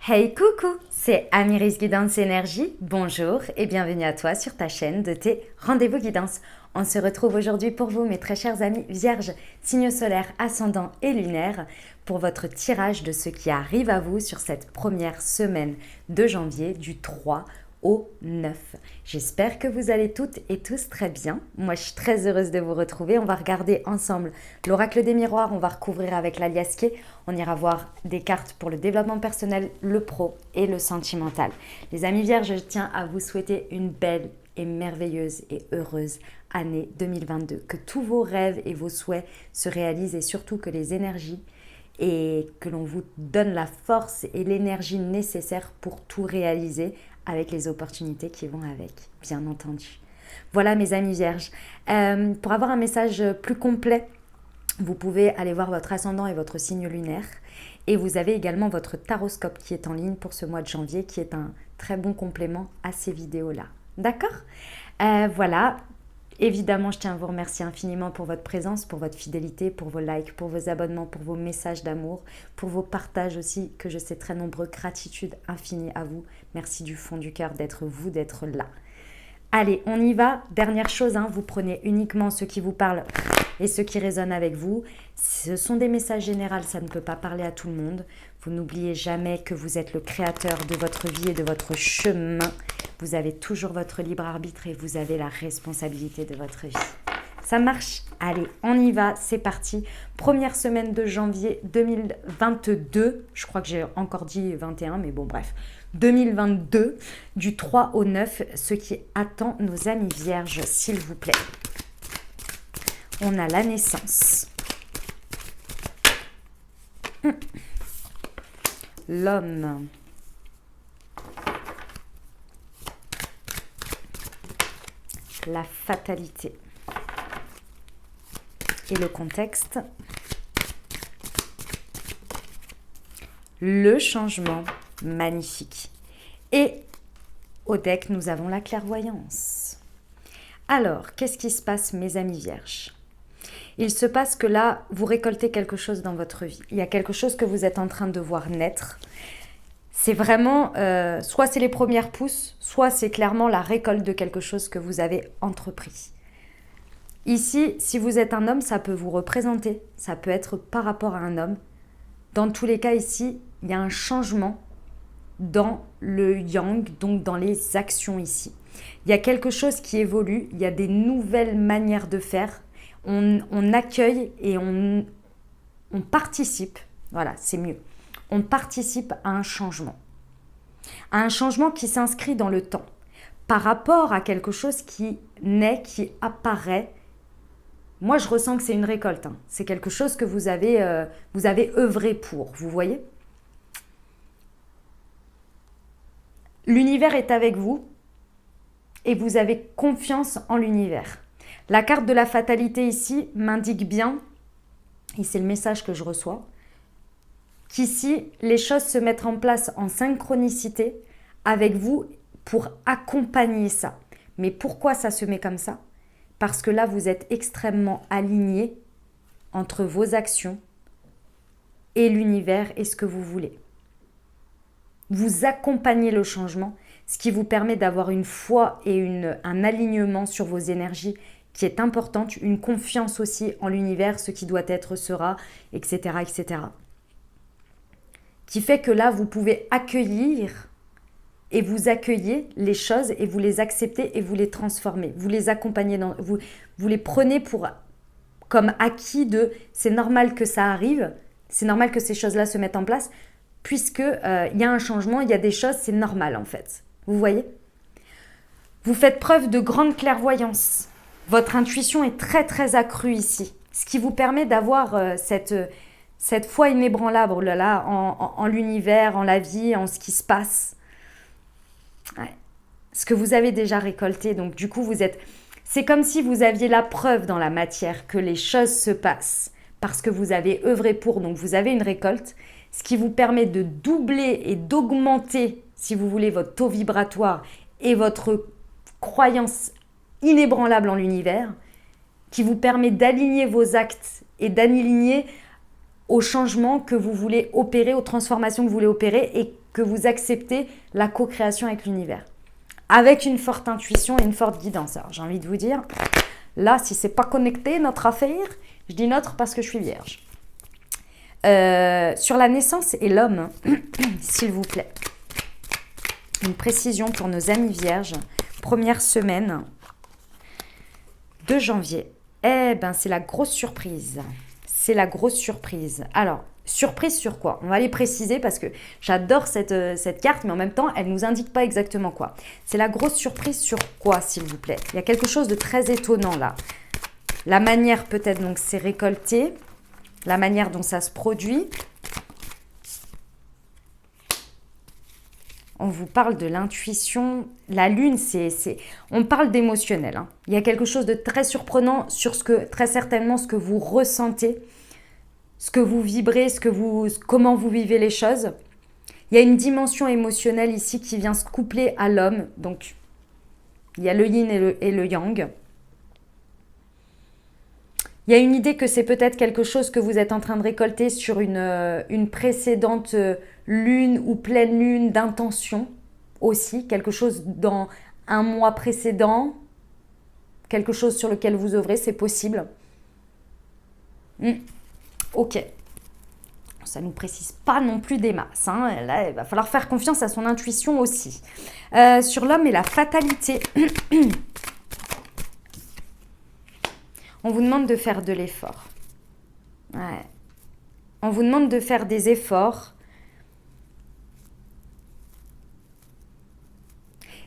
Hey coucou, c'est Amiris Guidance Énergie, bonjour et bienvenue à toi sur ta chaîne de tes rendez-vous guidance. On se retrouve aujourd'hui pour vous mes très chers amis vierges, signes solaires, ascendants et lunaires pour votre tirage de ce qui arrive à vous sur cette première semaine de janvier du 3 au 9. J'espère que vous allez toutes et tous très bien. Moi, je suis très heureuse de vous retrouver. On va regarder ensemble l'oracle des miroirs. On va recouvrir avec l'aliasqué. On ira voir des cartes pour le développement personnel, le pro et le sentimental. Les amis vierges, je tiens à vous souhaiter une belle et merveilleuse et heureuse année 2022. Que tous vos rêves et vos souhaits se réalisent et surtout que les énergies et que l'on vous donne la force et l'énergie nécessaire pour tout réaliser avec les opportunités qui vont avec, bien entendu. Voilà mes amis vierges. Pour avoir un message plus complet, vous pouvez aller voir votre ascendant et votre signe lunaire. Et vous avez également votre taroscope qui est en ligne pour ce mois de janvier, qui est un très bon complément à ces vidéos-là. D'accord ? Voilà. Évidemment, je tiens à vous remercier infiniment pour votre présence, pour votre fidélité, pour vos likes, pour vos abonnements, pour vos messages d'amour, pour vos partages aussi, que je sais très nombreux. Gratitude infinie à vous. Merci du fond du cœur d'être vous, d'être là. Allez, on y va. Dernière chose, vous prenez uniquement ce qui vous parle et ce qui résonne avec vous. Ce sont des messages généraux, ça ne peut pas parler à tout le monde. Vous n'oubliez jamais que vous êtes le créateur de votre vie et de votre chemin. Vous avez toujours votre libre arbitre et vous avez la responsabilité de votre vie. Ça marche? Allez, on y va, c'est parti. Première semaine de janvier 2022. Je crois que j'ai encore dit 21, mais bon bref. 2022, du 3 au 9, ce qui attend nos amis vierges, s'il vous plaît. On a la naissance. L'homme. La fatalité. Et le contexte. Le changement. Magnifique. Et au deck, nous avons la clairvoyance. Alors, qu'est-ce qui se passe, mes amis vierges? Il se passe que là, vous récoltez quelque chose dans votre vie. Il y a quelque chose que vous êtes en train de voir naître. C'est vraiment, soit c'est les premières pousses, soit c'est clairement la récolte de quelque chose que vous avez entrepris. Ici, si vous êtes un homme, ça peut vous représenter. Ça peut être par rapport à un homme. Dans tous les cas, ici, il y a un changement dans le yang, donc dans les actions ici. Il y a quelque chose qui évolue, il y a des nouvelles manières de faire. On accueille et on participe, voilà, c'est mieux. On participe à un changement. À un changement qui s'inscrit dans le temps. Par rapport à quelque chose qui naît, qui apparaît. Moi, je ressens que c'est une récolte. C'est quelque chose que vous avez œuvré pour, vous voyez ? L'univers est avec vous et vous avez confiance en l'univers. La carte de la fatalité ici m'indique bien, et c'est le message que je reçois, qu'ici, les choses se mettent en place en synchronicité avec vous pour accompagner ça. Mais pourquoi ça se met comme ça? Parce que là, vous êtes extrêmement alignés entre vos actions et l'univers et ce que vous voulez. Vous accompagnez le changement, ce qui vous permet d'avoir une foi et un alignement sur vos énergies qui est importante, une confiance aussi en l'univers, ce qui doit être sera, etc., etc. Qui fait que là, vous pouvez accueillir et vous accueillez les choses et vous les acceptez et vous les transformez. Vous les accompagnez, vous les prenez comme acquis de c'est normal que ça arrive, c'est normal que ces choses-là se mettent en place, puisque y a un changement, il y a des choses, c'est normal en fait. Vous voyez? Vous faites preuve de grande clairvoyance. Votre intuition est très très accrue ici, ce qui vous permet d'avoir cette foi inébranlable là, en l'univers, en la vie, en ce qui se passe. Ouais. Ce que vous avez déjà récolté, donc du coup c'est comme si vous aviez la preuve dans la matière que les choses se passent, parce que vous avez œuvré pour, donc vous avez une récolte, ce qui vous permet de doubler et d'augmenter, si vous voulez, votre taux vibratoire et votre croyance inébranlable en l'univers, qui vous permet d'aligner vos actes et d'aligner au changement que vous voulez opérer, aux transformations que vous voulez opérer et que vous acceptez la co-création avec l'univers. Avec une forte intuition et une forte guidance. Alors j'ai envie de vous dire, là si c'est pas connecté notre affaire, je dis notre parce que je suis vierge. Sur la naissance et l'homme, s'il vous plaît. Une précision pour nos amis vierges. Première semaine de janvier. Eh ben c'est la grosse surprise. C'est la grosse surprise. Alors, surprise sur quoi? On va les préciser parce que j'adore cette carte, mais en même temps, elle ne nous indique pas exactement quoi. C'est la grosse surprise sur quoi, s'il vous plaît? Il y a quelque chose de très étonnant là. La manière peut-être, donc c'est récolté. La manière dont ça se produit. On vous parle de l'intuition. La lune, on parle d'émotionnel. Hein. Il y a quelque chose de très surprenant sur très certainement ce que vous ressentez, ce que vous vibrez, comment vous vivez les choses. Il y a une dimension émotionnelle ici qui vient se coupler à l'homme. Donc, il y a le yin et le yang. Il y a une idée que c'est peut-être quelque chose que vous êtes en train de récolter sur une précédente lune ou pleine lune d'intention aussi. Quelque chose dans un mois précédent. Quelque chose sur lequel vous œuvrez, c'est possible. Ok. Ça ne nous précise pas non plus des masses. Hein. Là, il va falloir faire confiance à son intuition aussi. Sur l'homme et la fatalité. On vous demande de faire de l'effort. Ouais. On vous demande de faire des efforts.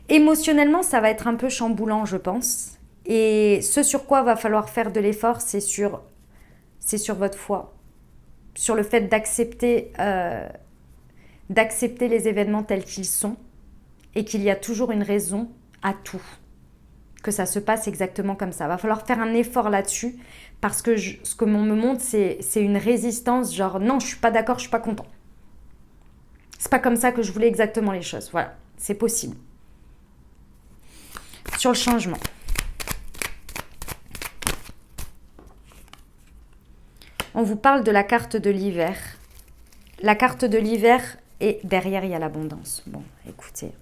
Émotionnellement, ça va être un peu chamboulant, je pense. Et ce sur quoi va falloir faire de l'effort, c'est sur votre foi. Sur le fait d'accepter les événements tels qu'ils sont. Et qu'il y a toujours une raison à tout. Que ça se passe exactement comme ça. Il va falloir faire un effort là-dessus parce que ce que l'on me montre, c'est une résistance, genre non, je suis pas d'accord, je suis pas content. C'est pas comme ça que je voulais exactement les choses. Voilà, c'est possible. Sur le changement. On vous parle de la carte de l'hiver. La carte de l'hiver et derrière il y a l'abondance. Bon, écoutez.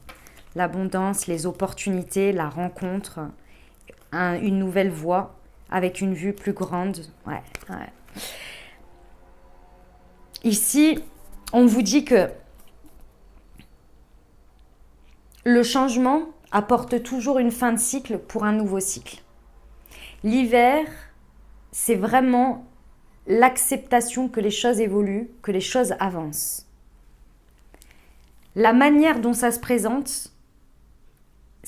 L'abondance, les opportunités, la rencontre, une nouvelle voie avec une vue plus grande. Ouais. Ici, on vous dit que le changement apporte toujours une fin de cycle pour un nouveau cycle. L'hiver, c'est vraiment l'acceptation que les choses évoluent, que les choses avancent. La manière dont ça se présente,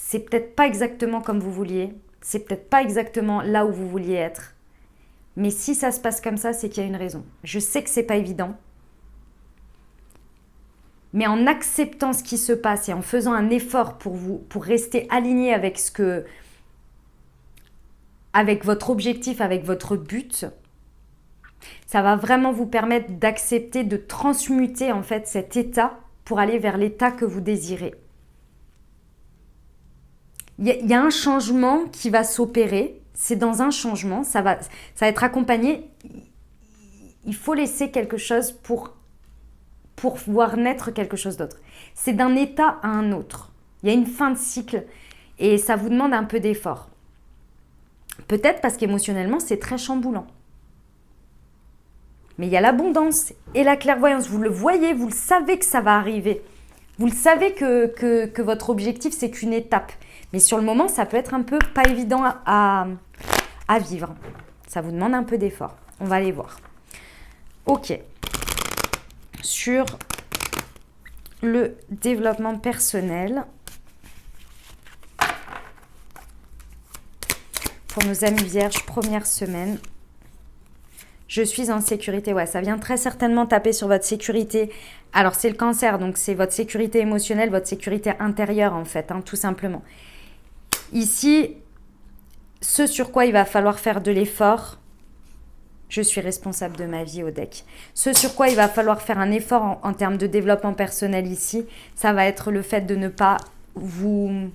c'est peut-être pas exactement comme vous vouliez, c'est peut-être pas exactement là où vous vouliez être. Mais si ça se passe comme ça, c'est qu'il y a une raison. Je sais que c'est pas évident. Mais en acceptant ce qui se passe et en faisant un effort pour rester aligné avec avec votre objectif, avec votre but, ça va vraiment vous permettre d'accepter, de transmuter en fait cet état pour aller vers l'état que vous désirez. Il y a un changement qui va s'opérer. C'est dans un changement, ça va être accompagné. Il faut laisser quelque chose pour voir naître quelque chose d'autre. C'est d'un état à un autre. Il y a une fin de cycle et ça vous demande un peu d'effort. Peut-être parce qu'émotionnellement, c'est très chamboulant. Mais il y a l'abondance et la clairvoyance. Vous le voyez, vous le savez que ça va arriver. Vous le savez que votre objectif, c'est qu'une étape. Mais sur le moment, ça peut être un peu pas évident à vivre. Ça vous demande un peu d'effort. On va aller voir. Ok. Sur le développement personnel. Pour nos amis vierges, première semaine. Je suis en sécurité. Ouais, ça vient très certainement taper sur votre sécurité. Alors, c'est le cancer, donc c'est votre sécurité émotionnelle, votre sécurité intérieure, en fait, hein, tout simplement. Ici, ce sur quoi il va falloir faire de l'effort, je suis responsable de ma vie au deck. Ce sur quoi il va falloir faire un effort en termes de développement personnel ici, ça va être le fait de ne pas vous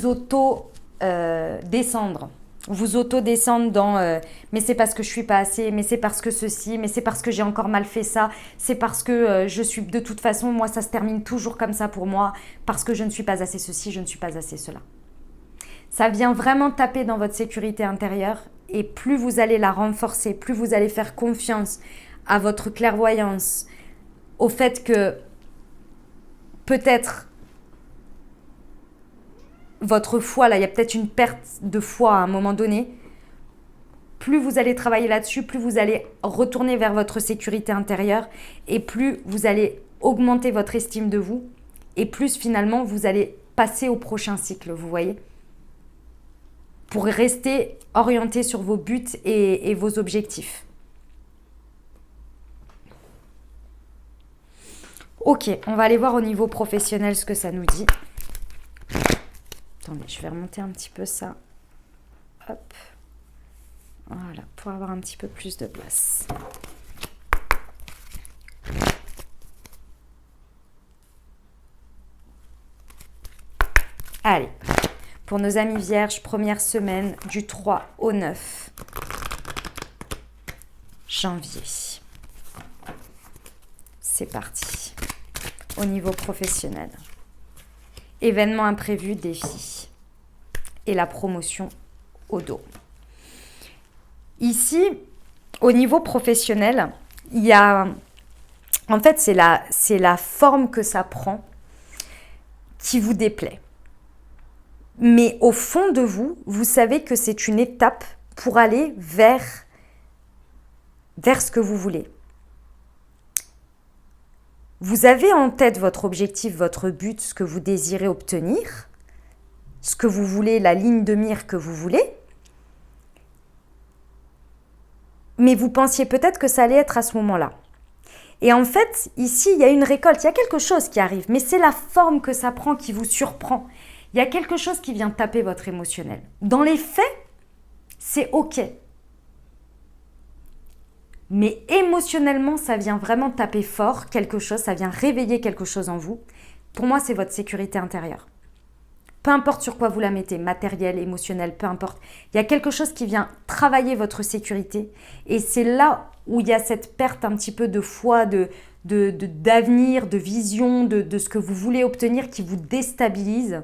auto-descendre. vous auto-descendre dans mais c'est parce que je suis pas assez, mais c'est parce que ceci, mais c'est parce que j'ai encore mal fait ça, c'est parce que je suis de toute façon, moi ça se termine toujours comme ça pour moi, parce que je ne suis pas assez ceci, je ne suis pas assez cela. Ça vient vraiment taper dans votre sécurité intérieure et plus vous allez la renforcer, plus vous allez faire confiance à votre clairvoyance, au fait que peut-être votre foi, là, il y a peut-être une perte de foi à un moment donné. Plus vous allez travailler là-dessus, plus vous allez retourner vers votre sécurité intérieure et plus vous allez augmenter votre estime de vous et plus finalement vous allez passer au prochain cycle, vous voyez, pour rester orienté sur vos buts et vos objectifs. Ok, on va aller voir au niveau professionnel ce que ça nous dit. Attendez, je vais remonter un petit peu ça. Hop. Voilà, pour avoir un petit peu plus de place. Allez, pour nos amis vierges, première semaine du 3 au 9 janvier. C'est parti. Au niveau professionnel. Événement imprévu, défi. Et la promotion au dos. Ici, au niveau professionnel, il y a... En fait, c'est la forme que ça prend qui vous déplaît. Mais au fond de vous, vous savez que c'est une étape pour aller vers ce que vous voulez. Vous avez en tête votre objectif, votre but, ce que vous désirez obtenir, ce que vous voulez, la ligne de mire que vous voulez. Mais vous pensiez peut-être que ça allait être à ce moment-là. Et en fait, ici, il y a une récolte, il y a quelque chose qui arrive, mais c'est la forme que ça prend qui vous surprend. Il y a quelque chose qui vient taper votre émotionnel. Dans les faits, c'est OK. Mais émotionnellement, ça vient vraiment taper fort quelque chose, ça vient réveiller quelque chose en vous. Pour moi, c'est votre sécurité intérieure. Peu importe sur quoi vous la mettez, matériel, émotionnel, peu importe. Il y a quelque chose qui vient travailler votre sécurité. Et c'est là où il y a cette perte un petit peu de foi, d'avenir, de vision, de ce que vous voulez obtenir qui vous déstabilise.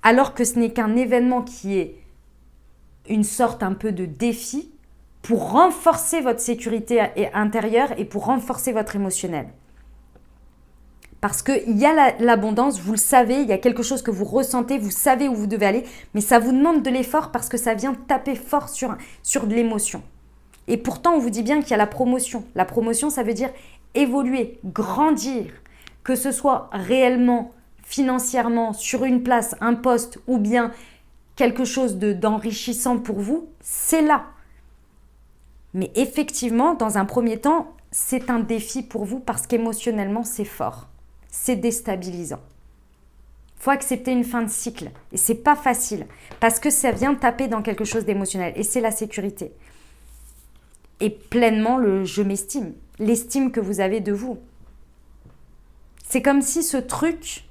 Alors que ce n'est qu'un événement qui est une sorte un peu de défi pour renforcer votre sécurité intérieure et pour renforcer votre émotionnel. Parce qu'il y a l'abondance, vous le savez, il y a quelque chose que vous ressentez, vous savez où vous devez aller, mais ça vous demande de l'effort parce que ça vient taper fort sur de l'émotion. Et pourtant, on vous dit bien qu'il y a la promotion. La promotion, ça veut dire évoluer, grandir, que ce soit réellement, financièrement, sur une place, un poste ou bien quelque chose d'enrichissant pour vous, c'est là. Mais effectivement, dans un premier temps, c'est un défi pour vous parce qu'émotionnellement, c'est fort. C'est déstabilisant. Il faut accepter une fin de cycle. Et c'est pas facile parce que ça vient taper dans quelque chose d'émotionnel. Et c'est la sécurité. Et pleinement le je m'estime. L'estime que vous avez de vous. C'est comme si ce truc,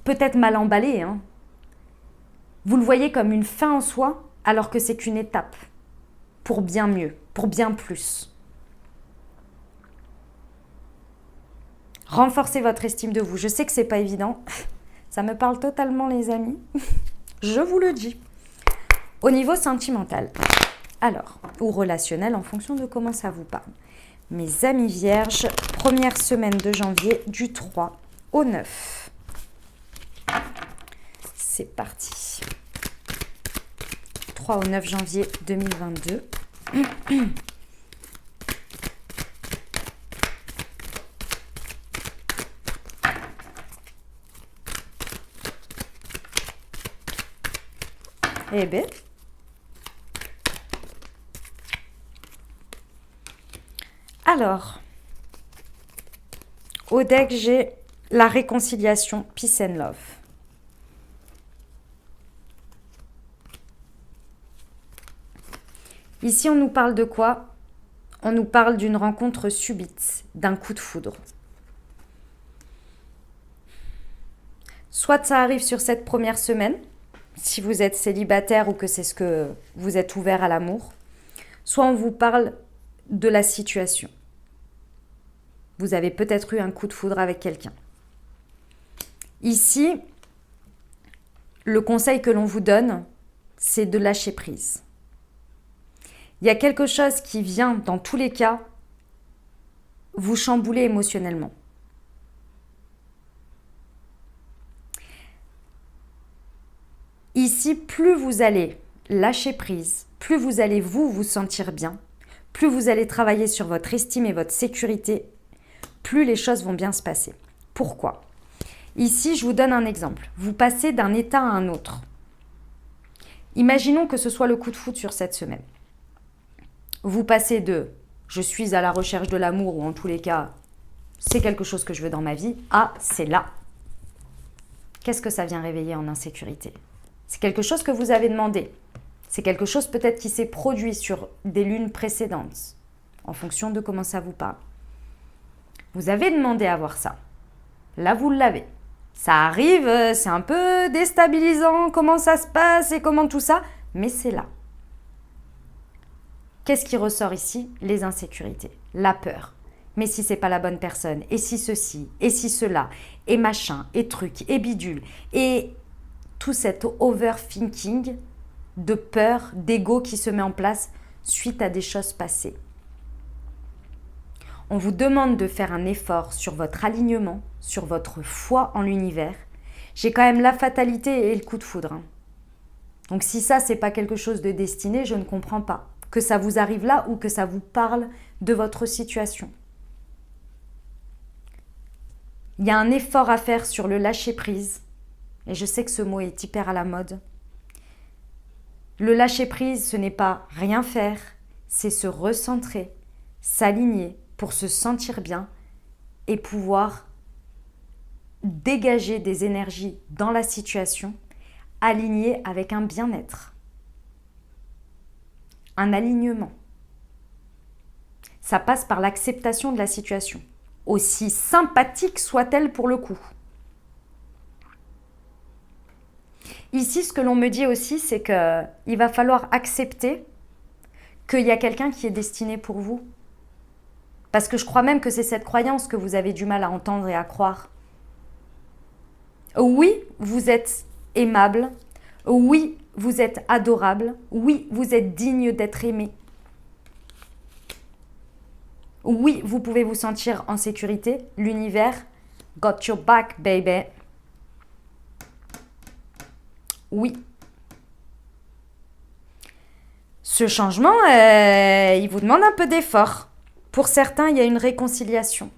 peut-être mal emballé, hein, vous le voyez comme une fin en soi alors que c'est qu'une étape. Pour bien mieux, pour bien plus. Renforcez votre estime de vous. Je sais que c'est pas évident. Ça me parle totalement, les amis. Je vous le dis. Au niveau sentimental, alors, ou relationnel, en fonction de comment ça vous parle. Mes amis vierges, première semaine de janvier, du 3 au 9. C'est parti. 3 au 9 janvier 2022. Eh bien, alors, au deck, j'ai la réconciliation, peace and love. Ici, on nous parle de quoi? On nous parle d'une rencontre subite, d'un coup de foudre. Soit ça arrive sur cette première semaine, si vous êtes célibataire ou que c'est ce que vous êtes ouvert à l'amour, soit on vous parle de la situation. Vous avez peut-être eu un coup de foudre avec quelqu'un. Ici, le conseil que l'on vous donne, c'est de lâcher prise. Il y a quelque chose qui vient, dans tous les cas, vous chambouler émotionnellement. Ici, plus vous allez lâcher prise, plus vous allez vous sentir bien, plus vous allez travailler sur votre estime et votre sécurité, plus les choses vont bien se passer. Pourquoi ? Ici, je vous donne un exemple. Vous passez d'un état à un autre. Imaginons que ce soit le coup de foudre sur cette semaine. Vous passez de « je suis à la recherche de l'amour » ou en tous les cas, c'est quelque chose que je veux dans ma vie, à « c'est là ». Qu'est-ce que ça vient réveiller en insécurité ? C'est quelque chose que vous avez demandé. C'est quelque chose peut-être qui s'est produit sur des lunes précédentes, en fonction de comment ça vous parle. Vous avez demandé à voir ça. Là, vous l'avez. Ça arrive, c'est un peu déstabilisant, comment ça se passe et comment tout ça, mais c'est là. Qu'est-ce qui ressort ici ? Les insécurités, la peur. Mais si c'est pas la bonne personne, et si ceci, et si cela, et machin, et truc, et bidule, et tout cet overthinking de peur, d'ego qui se met en place suite à des choses passées. On vous demande de faire un effort sur votre alignement, sur votre foi en l'univers. J'ai quand même la fatalité et le coup de foudre. Donc si ça, c'est pas quelque chose de destiné, je ne comprends pas. Que ça vous arrive là ou que ça vous parle de votre situation. Il y a un effort à faire sur le lâcher-prise. Et je sais que ce mot est hyper à la mode. Le lâcher-prise, ce n'est pas rien faire, c'est se recentrer, s'aligner pour se sentir bien et pouvoir dégager des énergies dans la situation, alignées avec un bien-être, un alignement. Ça passe par l'acceptation de la situation, aussi sympathique soit-elle pour le coup. Ici, ce que l'on me dit aussi, c'est qu'il va falloir accepter qu'il y a quelqu'un qui est destiné pour vous. Parce que je crois même que c'est cette croyance que vous avez du mal à entendre et à croire. Oui, vous êtes aimable. Oui, vous êtes adorable. Oui, vous êtes digne d'être aimé. Oui, vous pouvez vous sentir en sécurité. L'univers, got your back, baby. Oui. Ce changement, il vous demande un peu d'effort. Pour certains, il y a une réconciliation.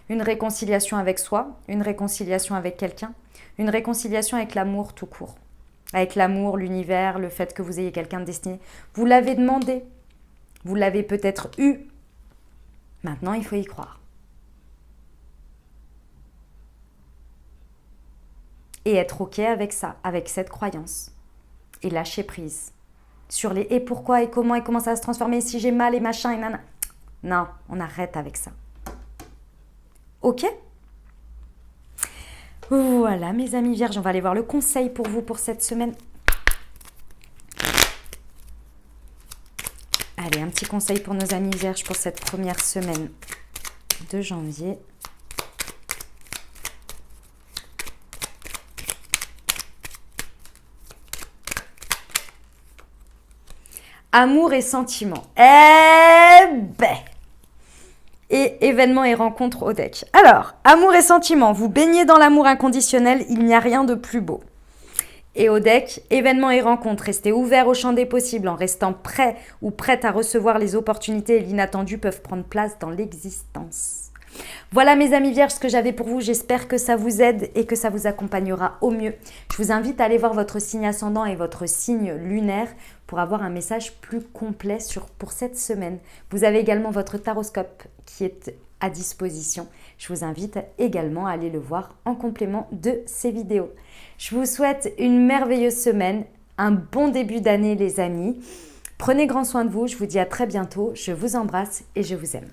Une réconciliation avec soi, une réconciliation avec quelqu'un, une réconciliation avec l'amour tout court. Avec l'amour, l'univers, le fait que vous ayez quelqu'un de destiné. Vous l'avez demandé. Vous l'avez peut-être eu. Maintenant, il faut y croire. Et être OK avec ça, avec cette croyance. Et lâcher prise. Sur les et pourquoi et comment ça va se transformer, si j'ai mal et machin et nana. Non, on arrête avec ça. OK ? Voilà mes amis vierges, on va aller voir le conseil pour vous pour cette semaine. Allez, un petit conseil pour nos amis vierges pour cette première semaine de janvier. Amour et sentiments. Et événements et rencontres au deck. Alors, amour et sentiments, vous baignez dans l'amour inconditionnel, il n'y a rien de plus beau. Et au deck, événements et rencontres, restez ouverts au champ des possibles en restant prêts ou prêtes à recevoir les opportunités et l'inattendu peuvent prendre place dans l'existence. Voilà mes amis vierges ce que j'avais pour vous, j'espère que ça vous aide et que ça vous accompagnera au mieux. Je vous invite à aller voir votre signe ascendant et votre signe lunaire pour avoir un message plus complet pour cette semaine. Vous avez également votre taroscope qui est à disposition. Je vous invite également à aller le voir en complément de ces vidéos. Je vous souhaite une merveilleuse semaine, un bon début d'année les amis. Prenez grand soin de vous, je vous dis à très bientôt, je vous embrasse et je vous aime.